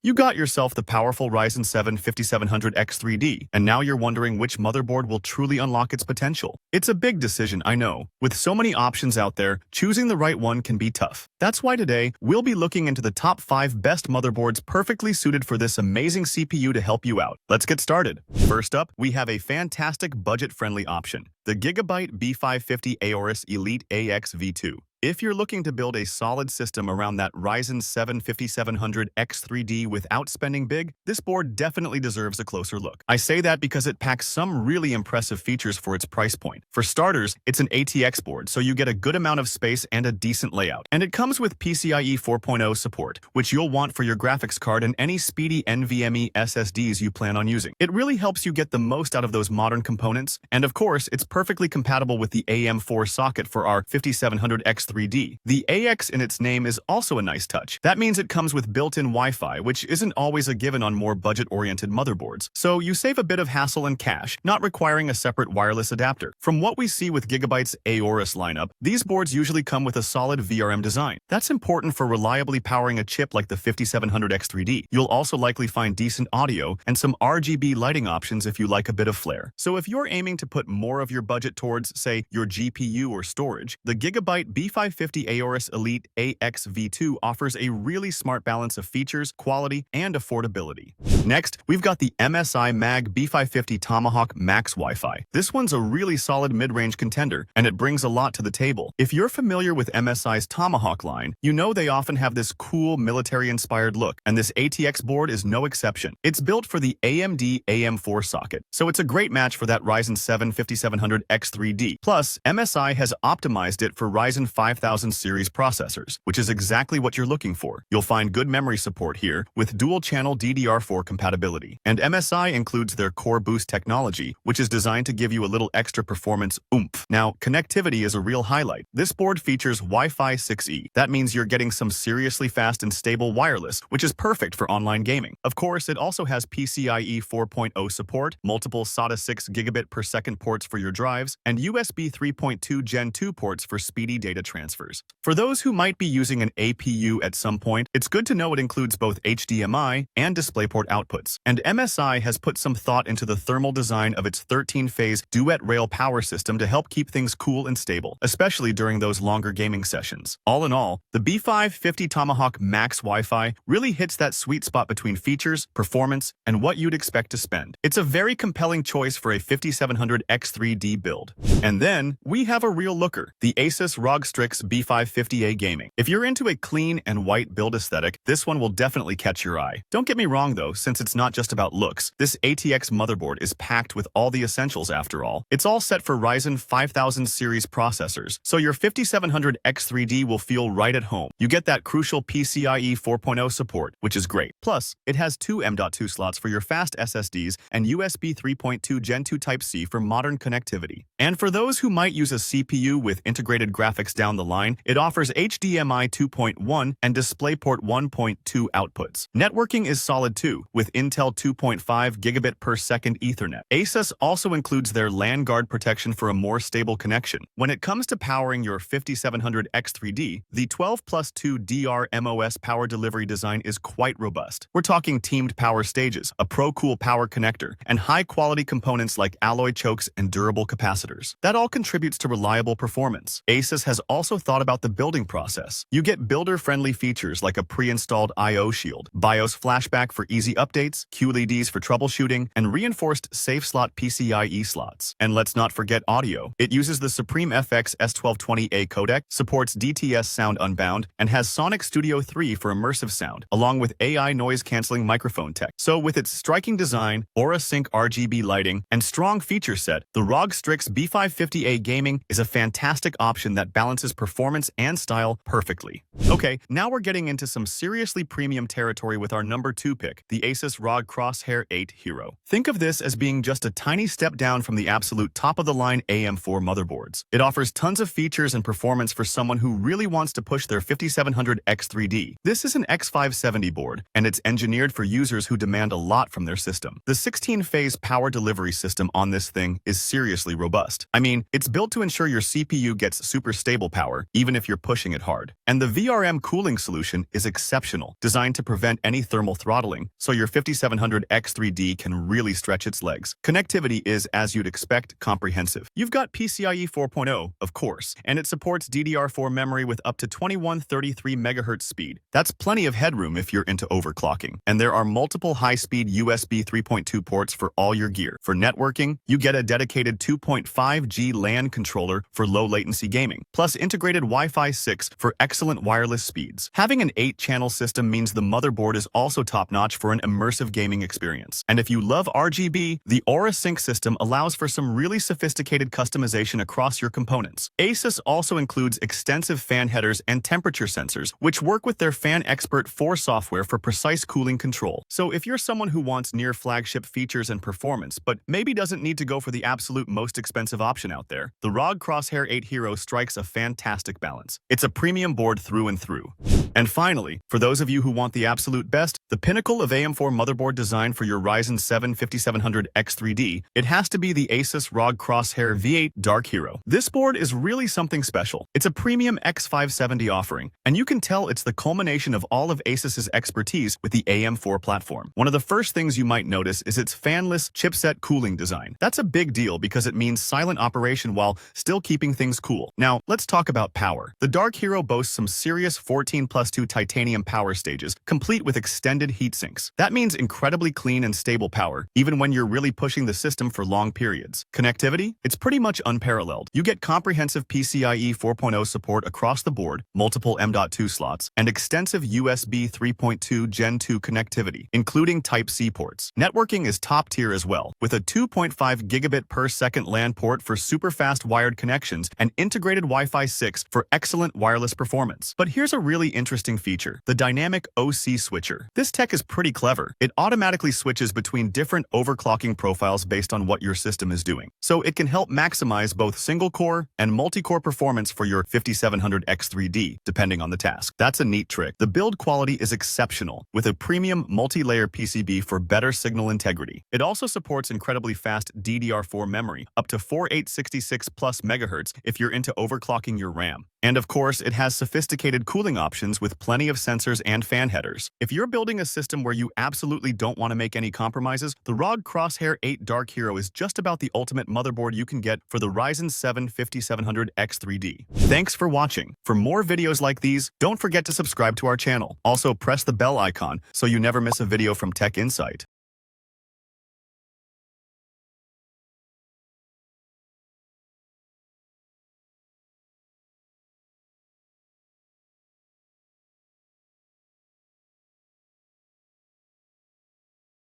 You got yourself the powerful Ryzen 7 5700X3D, and now you're wondering which motherboard will truly unlock its potential. It's a big decision, I know. With so many options out there, choosing the right one can be tough. That's why today, we'll be looking into the top 5 best motherboards perfectly suited for this amazing CPU to help you out. Let's get started. First up, we have a fantastic budget-friendly option, the GIGABYTE B550 AORUS Elite AX V2. If you're looking to build a solid system around that Ryzen 7 5700X3D without spending big, this board definitely deserves a closer look. I say that because it packs some really impressive features for its price point. For starters, it's an ATX board, so you get a good amount of space and a decent layout. And it comes with PCIe 4.0 support, which you'll want for your graphics card and any speedy NVMe SSDs you plan on using. It really helps you get the most out of those modern components, and of course, it's perfectly compatible with the AM4 socket for our 5700X3D. The AX in its name is also a nice touch. That means it comes with built-in Wi-Fi, which isn't always a given on more budget-oriented motherboards. So you save a bit of hassle and cash, not requiring a separate wireless adapter. From what we see with GIGABYTE's AORUS lineup, these boards usually come with a solid VRM design. That's important for reliably powering a chip like the 5700X3D. You'll also likely find decent audio and some RGB lighting options if you like a bit of flair. So if you're aiming to put more of your budget towards, say, your GPU or storage, the GIGABYTE B550 AORUS Elite AX V2 offers a really smart balance of features, quality, and affordability. Next, we've got the MSI Mag B550 Tomahawk Max Wi-Fi. This one's a really solid mid-range contender, and it brings a lot to the table. If you're familiar with MSI's Tomahawk line, you know they often have this cool military-inspired look, and this ATX board is no exception. It's built for the AMD AM4 socket, so it's a great match for that Ryzen 7 5700X3D. Plus, MSI has optimized it for Ryzen 5000 series processors, which is exactly what you're looking for. You'll find good memory support here with dual-channel DDR4 compatibility. And MSI includes their Core Boost technology, which is designed to give you a little extra performance oomph. Now, connectivity is a real highlight. This board features Wi-Fi 6E. That means you're getting some seriously fast and stable wireless, which is perfect for online gaming. Of course, it also has PCIe 4.0 support, multiple SATA 6 gigabit per second ports for your drives, and USB 3.2 Gen 2 ports for speedy data transfers. For those who might be using an APU at some point, it's good to know it includes both HDMI and DisplayPort outputs. And MSI has put some thought into the thermal design of its 13-phase duet rail power system to help keep things cool and stable, especially during those longer gaming sessions. All in all, the B550 Tomahawk Max Wi-Fi really hits that sweet spot between features, performance, and what you'd expect to spend. It's a very compelling choice for a 5700X3D build. And then, we have a real looker, the ASUS ROG Strix B550A Gaming. If you're into a clean and white build aesthetic, this one will definitely catch your eye. Don't get me wrong though, since it's not just about looks, this ATX motherboard is packed with all the essentials after all. It's all set for Ryzen 5000 series processors, so your 5700X3D will feel right at home. You get that crucial PCIe 4.0 support, which is great. Plus, it has 2 M.2 slots for your fast SSDs and USB 3.2 Gen 2 Type-C for modern connectivity. And for those who might use a CPU with integrated graphics down the line, it offers HDMI 2.1 and DisplayPort 1.2 outputs. Networking is solid too, with Intel 2.5 gigabit per second Ethernet. ASUS also includes their LAN guard protection for a more stable connection. When it comes to powering your 5700X3D, the 12+2 DRMOS power delivery design is quite robust. We're talking teamed power stages, a pro-cool power connector, and high-quality components like alloy chokes and durable capacitors. That all contributes to reliable performance. ASUS has also thought about the building process. You get builder-friendly features like a pre-installed I/O shield, BIOS flashback for easy updates, QLEDs for troubleshooting, and reinforced safe slot PCIe slots. And let's not forget audio. It uses the Supreme FX S1220A codec, supports DTS Sound Unbound, and has Sonic Studio 3 for immersive sound, along with AI noise-canceling microphone tech. So with its striking design, Aura Sync RGB lighting, and strong feature set, the ROG Strix B550A Gaming is a fantastic option that balances performance and style perfectly. Okay, now we're getting into some seriously premium territory with our number 2 pick, the ASUS ROG Crosshair 8 Hero. Think of this as being just a tiny step down from the absolute top-of-the-line AM4 motherboards. It offers tons of features and performance for someone who really wants to push their 5700X3D. This is an X570 board, and it's engineered for users who demand a lot from their system. The 16-phase power delivery system on this thing is seriously robust. I mean, it's built to ensure your CPU gets super stable power power, even if you're pushing it hard. And the VRM cooling solution is exceptional, designed to prevent any thermal throttling, so your 5700X3D can really stretch its legs. Connectivity is, as you'd expect, comprehensive. You've got PCIe 4.0, of course, and it supports DDR4 memory with up to 2133 MHz speed. That's plenty of headroom if you're into overclocking. And there are multiple high-speed USB 3.2 ports for all your gear. For networking, you get a dedicated 2.5G LAN controller for low-latency gaming, plus integrated Wi-Fi 6 for excellent wireless speeds. Having an 8-channel system means the motherboard is also top-notch for an immersive gaming experience. And if you love RGB, the AORUS Sync system allows for some really sophisticated customization across your components. ASUS also includes extensive fan headers and temperature sensors, which work with their Fan Expert 4 software for precise cooling control. So if you're someone who wants near-flagship features and performance, but maybe doesn't need to go for the absolute most expensive option out there, the ROG Crosshair 8 Hero strikes a fantastic balance. It's a premium board through and through. And finally, for those of you who want the absolute best, the pinnacle of AM4 motherboard design for your Ryzen 7 5700X3D, it has to be the ASUS ROG Crosshair VIII Dark Hero. This board is really something special. It's a premium X570 offering, and you can tell it's the culmination of all of ASUS's expertise with the AM4 platform. One of the first things you might notice is its fanless chipset cooling design. That's a big deal because it means silent operation while still keeping things cool. Now, let's talk about power. The Dark Hero boasts some serious 14+2 titanium power stages, complete with extended heat sinks. That means incredibly clean and stable power, even when you're really pushing the system for long periods. Connectivity? It's pretty much unparalleled. You get comprehensive PCIe 4.0 support across the board, multiple M.2 slots, and extensive USB 3.2 Gen 2 connectivity, including Type-C ports. Networking is top tier as well, with a 2.5 gigabit per second LAN port for super fast wired connections and integrated Wi-Fi 6 for excellent wireless performance. But here's a really interesting feature, the dynamic OC switcher. This tech is pretty clever. It automatically switches between different overclocking profiles based on what your system is doing. So it can help maximize both single-core and multi-core performance for your 5700X3D, depending on the task. That's a neat trick. The build quality is exceptional, with a premium multi-layer PCB for better signal integrity. It also supports incredibly fast DDR4 memory, up to 4866 plus megahertz if you're into overclocking your RAM. And of course, it has sophisticated cooling options with plenty of sensors and fan headers. If you're building a system where you absolutely don't want to make any compromises, the ROG Crosshair 8 Dark Hero is just about the ultimate motherboard you can get for the Ryzen 7 5700X3D. Thanks for watching. For more videos like these, don't forget to subscribe to our channel. Also, press the bell icon so you never miss a video from Tech Insight.